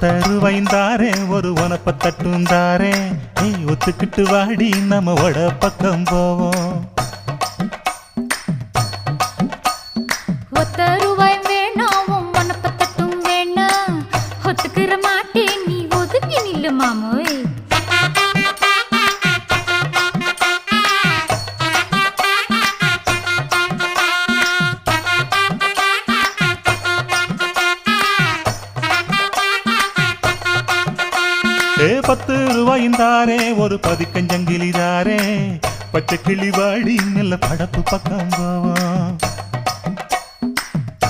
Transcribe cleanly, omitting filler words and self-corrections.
ஒத்தருவைந்தாரே ஒரு உனப்ப தட்டுந்தாரே ஒத்துக்கிட்டு வாடி நம்ம வட பக்கம் போவோம். ஒத்தருவாய் வேணாம் உனப்ப தட்டும் வேணாம் ஒத்துக்கிற மாட்டே நீ ஒதுங்கி நில்லு மாமோய். ₹10 ஒரு பதிக்கஞ்சங்கிலிதாரே பச்சை கிளி வாடி நல்ல படப்பு பக்கம் போவோம்.